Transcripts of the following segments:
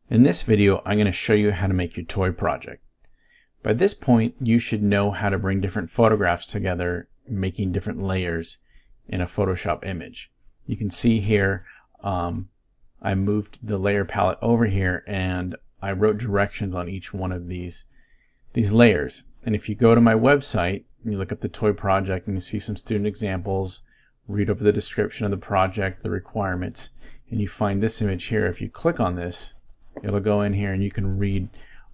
In this video, I'm going to show you how to make your toy project. By this point, you should know how to bring different photographs together, making different layers in a Photoshop image. You can see here, I moved the layer palette over here and I wrote directions on each one of these layers. And if you go to my website and you look up the toy project and you see some student examples, read over the description of the project, the requirements, and you find this image here, if you click on this, it'll go in here and you can read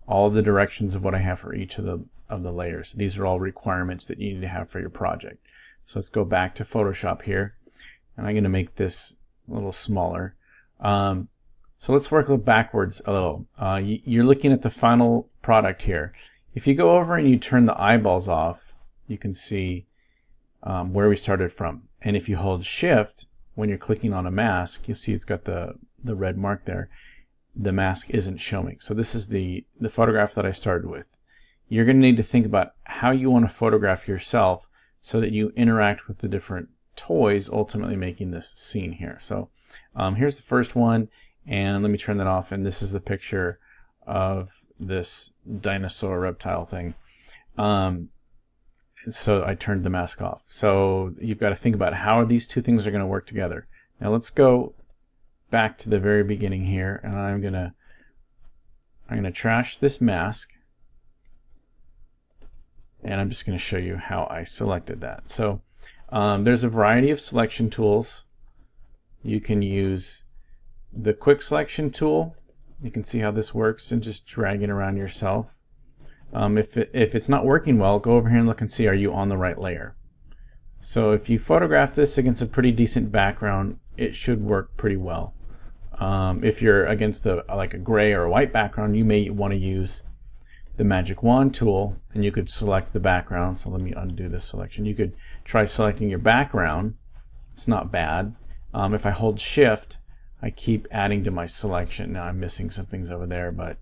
all the directions of what I have for each of the layers. These are all requirements that you need to have for your project. So let's go back to Photoshop here, and I'm going to make this a little smaller. So let's work backwards a little. You're looking at the final product here. If you go over and you turn the eyeballs off, you can see where we started from. And if you hold Shift when you're clicking on a mask, you'll see it's got the red mark there. The mask isn't showing. So this is the photograph that I started with. You're going to need to think about how you want to photograph yourself so that you interact with the different toys, ultimately making this scene here. So here's the first one, and let me turn that off, and this is the picture of this dinosaur reptile thing. So I turned the mask off. So you've got to think about how these two things are going to work together. Now let's go back to the very beginning here, and I'm gonna trash this mask, and I'm just going to show you how I selected that. So there's a variety of selection tools. You can use the quick selection tool. You can see how this works and just drag it around yourself. If it's not working well, go over here and look and see, are you on the right layer? So if you photograph this against a pretty decent background, it should work pretty well. If you're against like a gray or a white background, you may want to use the magic wand tool, and you could select the background. So let me undo this selection. You could try selecting your background. It's not bad. If I hold Shift, I keep adding to my selection. Now I'm missing some things over there, but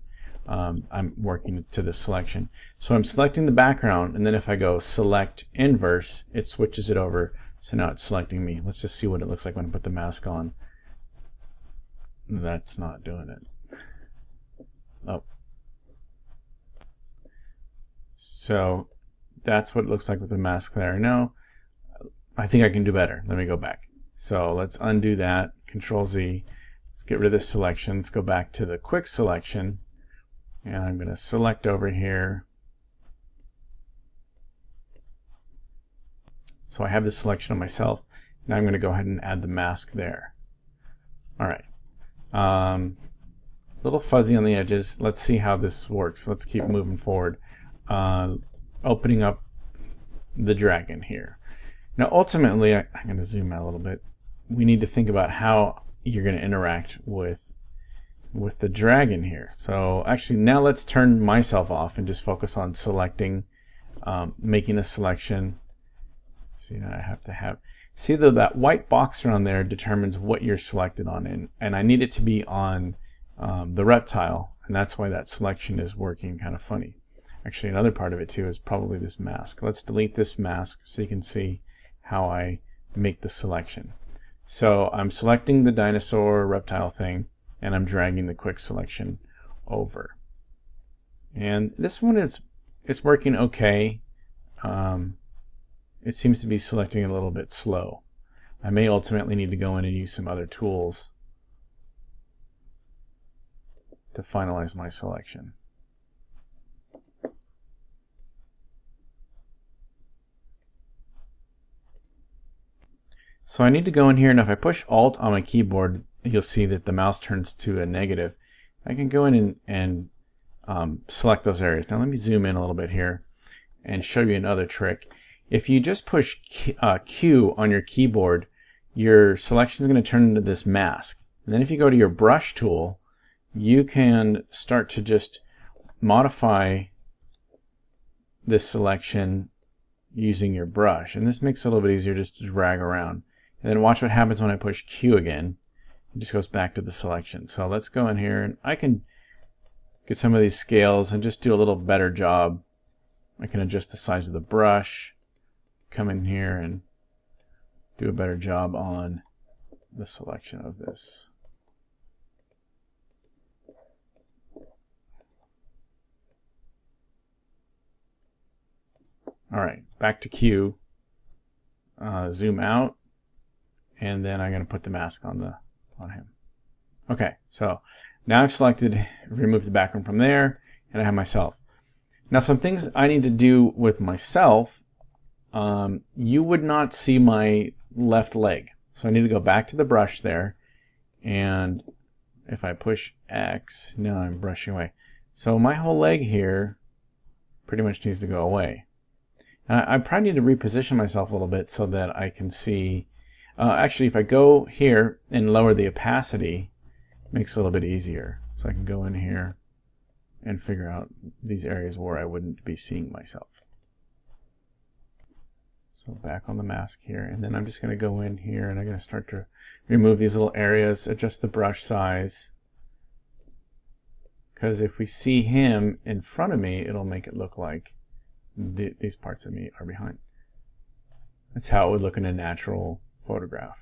I'm working to this selection. So I'm selecting the background, and then if I go select inverse, it switches it over. So now it's selecting me. Let's just see what it looks like when I put the mask on. That's not doing it. Oh. So that's what it looks like with the mask there. No, I think I can do better. Let me go back. So let's undo that. Control Z. Let's get rid of this selection. Let's go back to the quick selection. And I'm going to select over here. So I have this selection of myself. Now I'm going to go ahead and add the mask there. All right. A little fuzzy on the edges. Let's see how this works. Let's keep moving forward. Opening up the dragon here. Now ultimately, I'm going to zoom out a little bit. We need to think about how you're going to interact with the dragon here. So actually now let's turn myself off and just focus on selecting, making a selection. See, now I have to have, see that white box around there determines what you're selected on, and I need it to be on the reptile, and that's why that selection is working kind of funny. Actually, another part of it too is probably this mask. Let's delete this mask so you can see how I make the selection. So I'm selecting the dinosaur reptile thing, and I'm dragging the quick selection over. And this one it's working okay. It seems to be selecting a little bit slow. I may ultimately need to go in and use some other tools to finalize my selection. So I need to go in here, and if I push Alt on my keyboard, you'll see that the mouse turns to a negative. I can go in and select those areas. Now let me zoom in a little bit here and show you another trick. If you just push Q on your keyboard, your selection is going to turn into this mask. And then if you go to your brush tool, you can start to just modify this selection using your brush. And this makes it a little bit easier just to drag around. And then watch what happens when I push Q again. It just goes back to the selection. So let's go in here, and I can get some of these scales and just do a little better job. I can adjust the size of the brush, come in here and do a better job on the selection of this. right, back to Q. Zoom out, and then I'm going to put the mask on him. Okay, so now I've selected, remove the background from there, and I have myself. Now some things I need to do with myself. You would not see my left leg, so I need to go back to the brush there, and if I push X, now I'm brushing away. So my whole leg here pretty much needs to go away. I probably need to reposition myself a little bit so that I can see. Actually, if I go here and lower the opacity, it makes it a little bit easier. So I can go in here and figure out these areas where I wouldn't be seeing myself. So back on the mask here, and then I'm just going to go in here and I'm going to start to remove these little areas, adjust the brush size. Because if we see him in front of me, it'll make it look like these parts of me are behind. That's how it would look in a natural photograph.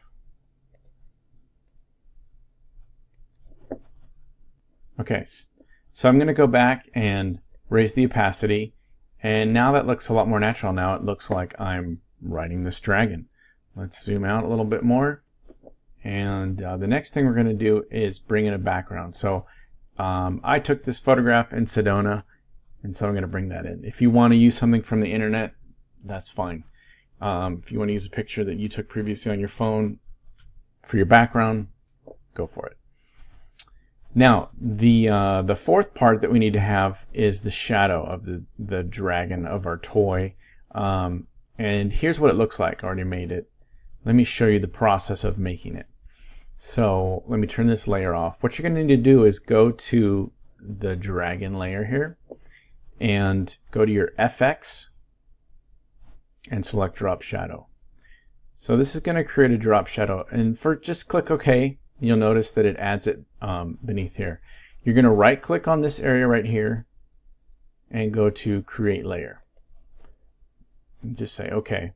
Okay, so I'm going to go back and raise the opacity, and now that looks a lot more natural. Now it looks like I'm riding this dragon. Let's zoom out a little bit more, and the next thing we're going to do is bring in a background. So I took this photograph in Sedona, and so I'm going to bring that in. If you want to use something from the internet, that's fine. If you want to use a picture that you took previously on your phone for your background, go for it. Now, the fourth part that we need to have is the shadow of the dragon of our toy. And here's what it looks like. I already made it. Let me show you the process of making it. So let me turn this layer off. What you're going to need to do is go to the dragon layer here and go to your FX and select drop shadow. So this is going to create a drop shadow, and just click OK. You'll notice that it adds it beneath here. You're going to right click on this area right here and go to create layer and just say OK,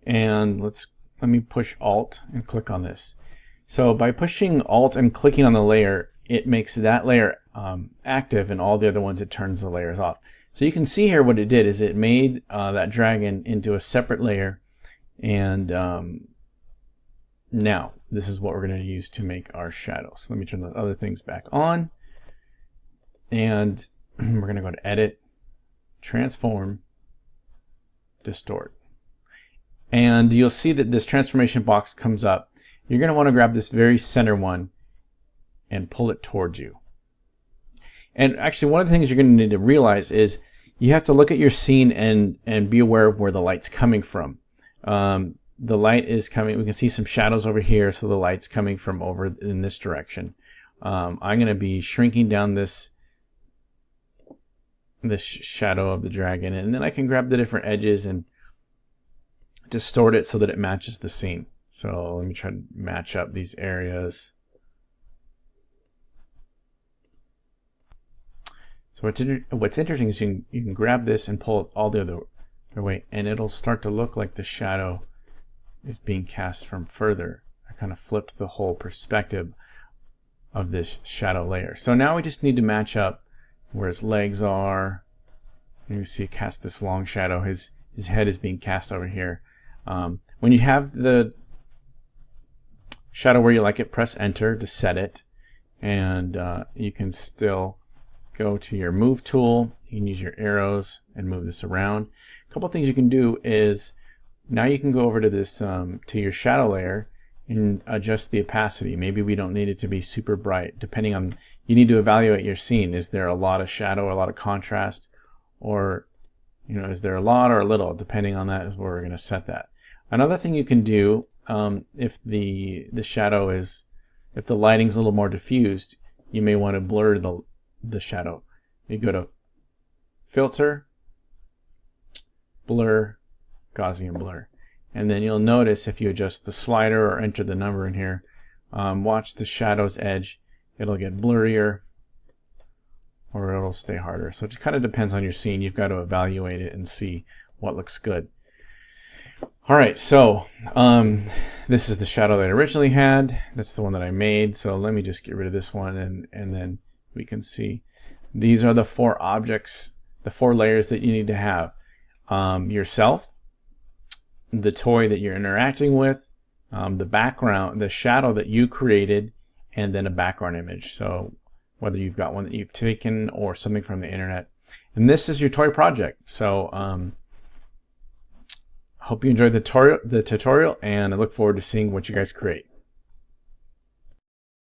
and let me push Alt and click on this. So by pushing Alt and clicking on the layer, it makes that layer active, and all the other ones it turns the layers off. So you can see here what it did is it made that dragon into a separate layer, and now this is what we're going to use to make our shadow. So let me turn the other things back on, and we're going to go to Edit, Transform, Distort, and you'll see that this transformation box comes up. You're going to want to grab this very center one and pull it towards you. And actually, one of the things you're going to need to realize is you have to look at your scene and be aware of where the light's coming from. The light is coming, we can see some shadows over here, so the light's coming from over in this direction. I'm going to be shrinking down this shadow of the dragon, and then I can grab the different edges and distort it so that it matches the scene. So let me try to match up these areas. So what's interesting is you can grab this and pull it all the other way, and it'll start to look like the shadow is being cast from further. I kind of flipped the whole perspective of this shadow layer. So now we just need to match up where his legs are. And you see cast this long shadow. His head is being cast over here. When you have the shadow where you like it, press Enter to set it, and you can still go to your Move tool. You can use your arrows and move this around. A couple things you can do is now you can go over to this to your shadow layer and adjust the opacity. Maybe we don't need it to be super bright, depending on, you need to evaluate your scene. Is there a lot of shadow or a lot of contrast, or is there a lot or a little? Depending on that is where we're going to set that. Another thing you can do, if the shadow is, if the lighting's a little more diffused, you may want to blur the shadow. You go to Filter, Blur, Gaussian Blur, and then you'll notice if you adjust the slider or enter the number in here, watch the shadow's edge. It'll get blurrier or it'll stay harder. So it kind of depends on your scene. You've got to evaluate it and see what looks good. Alright, so this is the shadow that I originally had. That's the one that I made. So let me just get rid of this one, and then we can see these are the four objects, the four layers that you need to have. yourself, the toy that you're interacting with, the background, the shadow that you created, and then a background image. So whether you've got one that you've taken or something from the internet. And this is your toy project. So hope you enjoyed the tutorial, and I look forward to seeing what you guys create.